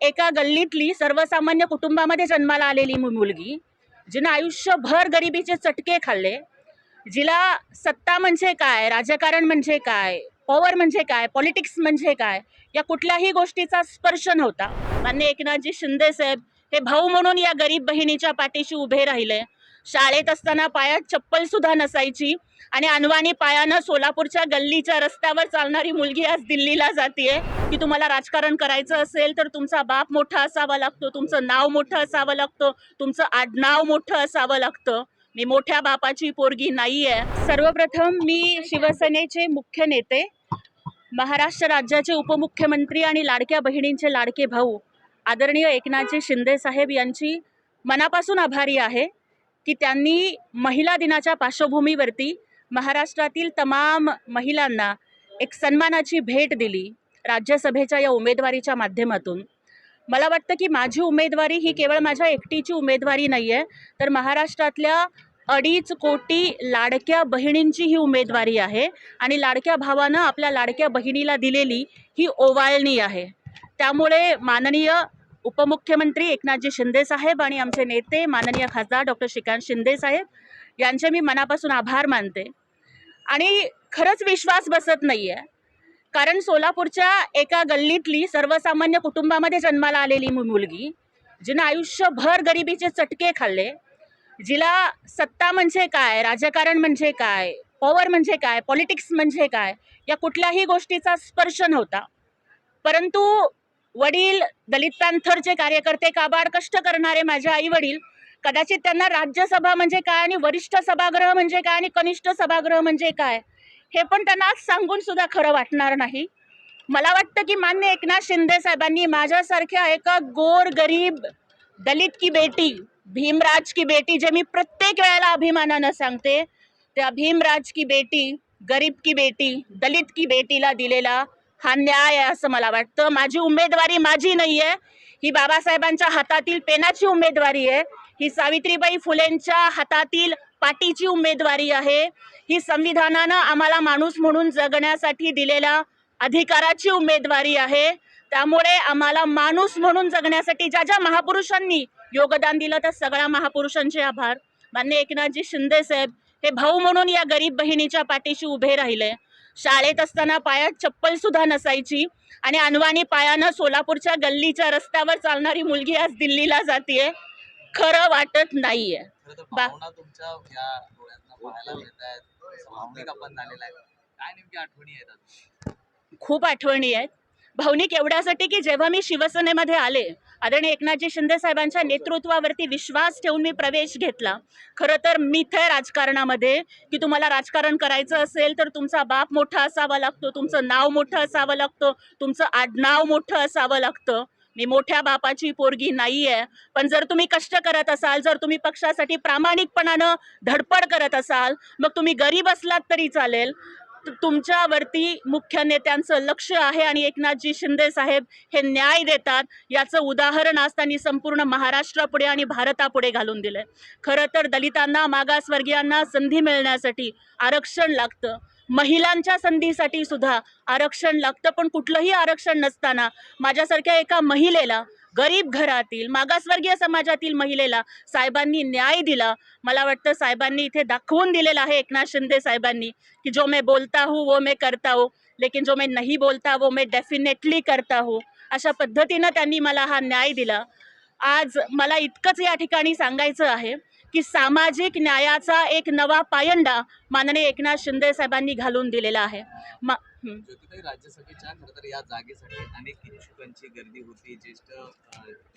एका गल्लीतली सर्वसामान्य कुटुंबामध्ये जन्माला आलेली मुलगी, जिनं आयुष्यभर गरिबीचे चटके खाल्ले, जिला सत्ता म्हणजे काय, राजकारण म्हणजे काय, पॉवर म्हणजे काय, पॉलिटिक्स म्हणजे काय, या कुठल्याही गोष्टीचा स्पर्श नव्हता. माननीय एकनाथजी शिंदे साहेब हे भाऊ म्हणून या गरीब बहिणीच्या पाठीशी उभे राहिले. शाळेत असताना पायात चप्पल सुद्धा नसायची आणि अनवाणी पायानं सोलापूरच्या गल्लीच्या रस्त्यावर चालणारी मुलगी आज दिल्लीला जातीये की तुम्हाला राजकारण करायचं असेल तर तुमचा बाप मोठा असावा लागतो, तुमचं नाव मोठं असावं लागतं, तुमचं आडनाव मोठं असावं लागतं. मी मोठ्या बापाची पोरगी नाहीये. सर्वप्रथम मी शिवसेनेचे मुख्य नेते, महाराष्ट्र राज्याचे उपमुख्यमंत्री आणि लाडक्या बहिणींचे लाडके भाऊ आदरणीय एकनाथजी शिंदे साहेब यांची मनापासून आभारी आहे की त्यांनी महिला दिनाच्या पार्श्वभूमीवरती महाराष्ट्रातील तमाम महिलांना एक सन्मानाची भेट दिली राज्यसभेच्या या उमेदवारीच्या माध्यमातून. मला वाटतं की माझी उमेदवारी ही केवळ माझ्या एकटीची उमेदवारी नाही आहे, तर महाराष्ट्रातल्या 2.5 कोटी लाडक्या बहिणींची ही उमेदवारी आहे आणि लाडक्या भावानं आपल्या लाडक्या बहिणीला दिलेली ही ओवाळणी आहे. त्यामुळे माननीय उपमुख्यमंत्री एकनाथजी शिंदे साहेब आणि आमचे नेते माननीय खासदार डॉक्टर श्रीकांत शिंदे साहेब यांचे मी मनापासून आभार मानते. आणि खरंच विश्वास बसत नाही आहे, कारण सोलापूरच्या एका गल्लीतली सर्वसामान्य कुटुंबामध्ये जन्माला आलेली मुलगी, जिनं आयुष्यभर गरिबीचे चटके खाल्ले, जिला सत्ता म्हणजे काय, राजकारण म्हणजे काय, पॉवर म्हणजे काय, पॉलिटिक्स म्हणजे काय, या कुठल्याही गोष्टीचा स्पर्श नव्हता. परंतु वडील दलित पॅन्थरचे कार्यकर्ते, काबाड कष्ट करणारे माझे आई वडील, कदाचित त्यांना राज्यसभा म्हणजे काय आणि वरिष्ठ सभागृह म्हणजे काय आणि कनिष्ठ सभागृह म्हणजे काय हे पण त्यांना आज सांगून सुद्धा खरं वाटणार नाही. मला वाटतं की माननीय एकनाथ शिंदे साहेबांनी माझ्यासारख्या एका गोर गरीब दलित की बेटी, भीमराज की बेटी, जे मी प्रत्येक वेळेला अभिमानानं सांगते, त्या भीमराज की बेटी, गरीब की बेटी, दलित की बेटीला दिलेला हा न्याय आहे असं मला वाटतं. माझी उमेदवारी माझी नाही आहे, ही बाबासाहेबांच्या हातातील पेनाची उमेदवारी आहे, ही सावित्रीबाई फुलेंच्या हातातील पाटीची उमेदवारी आहे, ही संविधानानं आम्हाला माणूस म्हणून जगण्यासाठी दिलेल्या अधिकाराची उमेदवारी आहे. त्यामुळे आम्हाला माणूस म्हणून जगण्यासाठी ज्या ज्या महापुरुषांनी योगदान दिलं त्या सगळ्या महापुरुषांचे आभार. माननीय एकनाथजी शिंदे साहेब हे भाऊ म्हणून या गरीब बहिणीच्या पाठीशी उभे राहिले. शाळेत असताना पायात चप्पल सुद्धा नसायची आणि अनवाणी पायानं सोलापूरच्या गल्लीच्या रस्त्यावर चालणारी मुलगी आज दिल्लीला जातीये. खरं वाटत नाहीये. खूप आठवणी आहेत. भावनिक एवढ्यासाठी की जेव्हा मी शिवसेनेमध्ये आले, आदरणीय एकनाथजी शिंदे साहेबांच्या नेतृत्वावरती विश्वास ठेवून मी प्रवेश घेतला. खरं तर मिथ आहे राजकारणामध्ये की तुम्हाला राजकारण करायचं असेल तर तुमचा बाप मोठा असावा लागतो, तुमचं नाव मोठं असावं लागतं, तुमचं आडनाव मोठं असावं लागतं. मी मोठ्या बापाची पोरगी नाही आहे, पण जर तुम्ही कष्ट करत असाल, जर तुम्ही पक्षासाठी प्रामाणिकपणानं धडपड करत असाल, मग तुम्ही गरीब असलात तरी चालेल, तुमच्यावरती मुख्य नेत्यांचं लक्ष आहे आणि एकनाथजी शिंदे साहेब हे न्याय देतात याचं उदाहरण आज त्यांनी संपूर्ण महाराष्ट्रापुढे आणि भारतापुढे घालून दिलंय. खरं तर दलितांना, मागासवर्गीयांना संधी मिळण्यासाठी आरक्षण लागतं, महिलांच्या संधीसाठी सुद्धा आरक्षण लागतं, पण कुठलंही आरक्षण नसताना माझ्यासारख्या एका महिलेला, गरीब घरातील मागासवर्गीय समाजातील महिलेला साहेबांनी न्याय दिला. मला वाटतं साहेबांनी इथे दाखवून दिलेलं आहे, एकनाथ शिंदे साहेबांनी, की जो मैं बोलता हूँ वो मैं करता हूँ, लेकिन जो मैं नहीं बोलता वो मैं डेफिनेटली करता हूँ. अशा पद्धतीनं त्यांनी मला हा न्याय दिला. आज मला इतकंच या ठिकाणी सांगायचं आहे की सामाजिक न्यायाचा एक नवा पायंडा माननीय एकनाथ शिंदे साहेबांनी घालून दिलेला आहे. ज्योतिताई, राज्यसभेच्या खरं तर या जागेसाठी अनेक इच्छुकांची गर्दी होती. ज्येष्ठ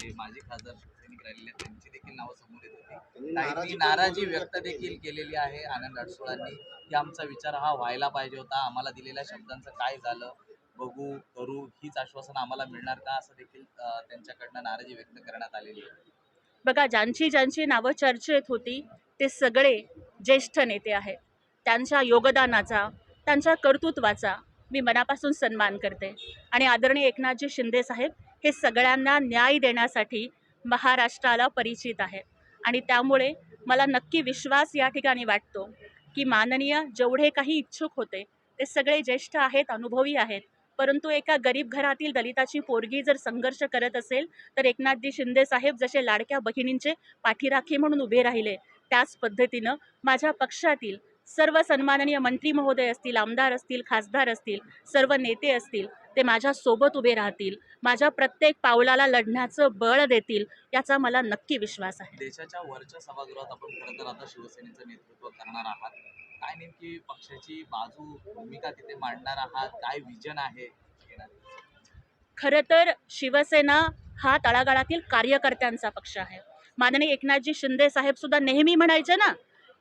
जे माजी खासदार शिवसैनिक राहिलेले त्यांची देखील नावं समोर येत होती. त्यांनी नाराजी व्यक्त देखील केलेली आहे आनंद अडसुळांनी की आमचा विचार हा व्हायला पाहिजे होता, आम्हाला दिलेल्या शब्दांचं काय झालं, बघू करू हीच आश्वासन आम्हाला मिळणार का, असं देखील त्यांच्याकडनं नाराजी व्यक्त करण्यात आलेली आहे. बघा, ज्यांची ज्यांची नावं चर्चेत होती ते सगळे ज्येष्ठ नेते आहेत. त्यांच्या योगदानाचा, त्यांच्या कर्तृत्वाचा मी मनापासून सन्मान करते आणि आदरणीय एकनाथजी शिंदे साहेब हे सगळ्यांना न्याय देण्यासाठी महाराष्ट्राला परिचित आहेत आणि त्यामुळे मला नक्की विश्वास या ठिकाणी वाटतो की माननीय जेवढे काही इच्छुक होते ते सगळे ज्येष्ठ आहेत, अनुभवी आहेत. परंतु एका गरीब घरातील दलिताची पोरगी जर संघर्ष करत असेल तर एकनाथजी शिंदे साहेब जसे लाडक्या बहिणींचे पाठीराखे म्हणून उभे राहिले, त्याच पद्धतीनं माझ्या पक्षातील सर्व सन्माननीय मंत्री महोदय असतील, आमदार असतील, खासदार असतील, सर्व नेते असतील, ते माझ्या सोबत उभे राहतील, माझ्या प्रत्येक पावलाला लढण्याचं बळ देतील, याचा मला नक्की विश्वास आहे. देशाच्या वरच्या सभागृहात आपण खरं तर आता शिवसेनेचं नेतृत्व करणार आहात. काय नेमकी पक्षाची बाजू भूमिका तिथे मांडणार आहात? काय विजन आहे? खरं तर शिवसेना हा तळागाळातील कार्यकर्त्यांचा पक्ष आहे. माननीय एकनाथजी शिंदे साहेब सुद्धा नेहमी म्हणायचे ना,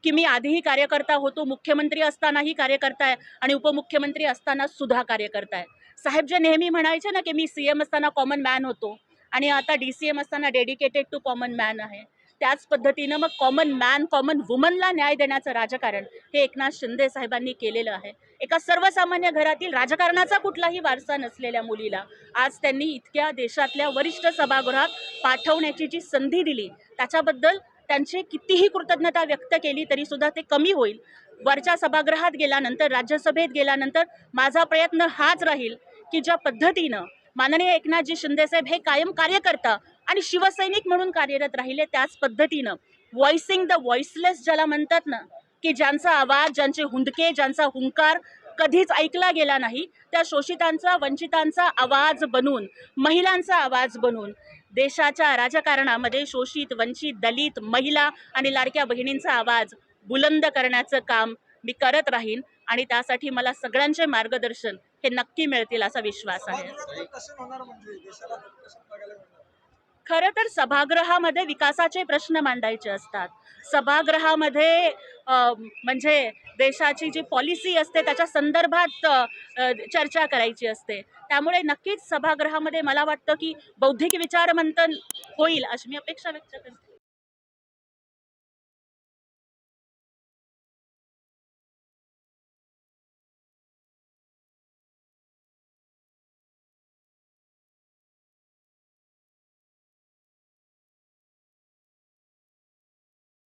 की मी आधीही कार्यकर्ता होतो, मुख्यमंत्री असतानाही कार्यकर्ता आहे आणि उपमुख्यमंत्री असताना सुद्धा कार्यकर्ता आहे. साहेब जे नेहमी म्हणायचे ना, की मी CM असताना कॉमन मॅन होतो आणि आता DCM असताना डेडिकेटेड टू कॉमन मॅन आहे. त्याच पद्धतीनं मग कॉमन मॅन, कॉमन वुमनला न्याय देण्याचं राजकारण हे एकनाथ शिंदे साहेबांनी केलेलं आहे. एका सर्वसामान्य घरातील राजकारणाचा कुठलाही वारसा नसलेल्या मुलीला आज त्यांनी इतक्या देशातल्या वरिष्ठ सभागृहात पाठवण्याची जी संधी दिली, त्याच्याबद्दल त्यांची कितीही कृतज्ञता व्यक्त केली तरी सुद्धा ते कमी होईल. वरच्या सभागृहात गेल्यानंतर, राज्यसभेत गेल्यानंतर माझा प्रयत्न हाच राहील की ज्या पद्धतीनं माननीय एकनाथजी शिंदेसाहेब हे कायम कार्यकर्ता आणि शिवसैनिक म्हणून कार्यरत राहिले, त्याच पद्धतीनं व्हॉइसिंग द व्हॉइसलेस ज्याला म्हणतात ना, की ज्यांचा आवाज, ज्यांचे हुंदके, ज्यांचा हुंकार कधीच ऐकला गेला नाही, त्या शोषितांचा, वंचितांचा आवाज बनून, महिलांचा आवाज बनून देशाच्या राजकारणामध्ये शोषित, वंचित, दलित, महिला आणि लाडक्या बहिणींचा आवाज बुलंद करण्याचं काम मी करत राहीन आणि त्यासाठी मला सगळ्यांचे मार्गदर्शन हे नक्की मिळतील असा विश्वास आहे. खरं तर सभागृहामध्ये विकासाचे प्रश्न मांडायचे असतात. सभागृहामध्ये म्हणजे देशाची जी पॉलिसी असते त्याच्या संदर्भात चर्चा करायची असते. त्यामुळे नक्कीच सभागृहामध्ये मला वाटतं की बौद्धिक विचारमंथन होईल अशी मी अपेक्षा व्यक्त करते.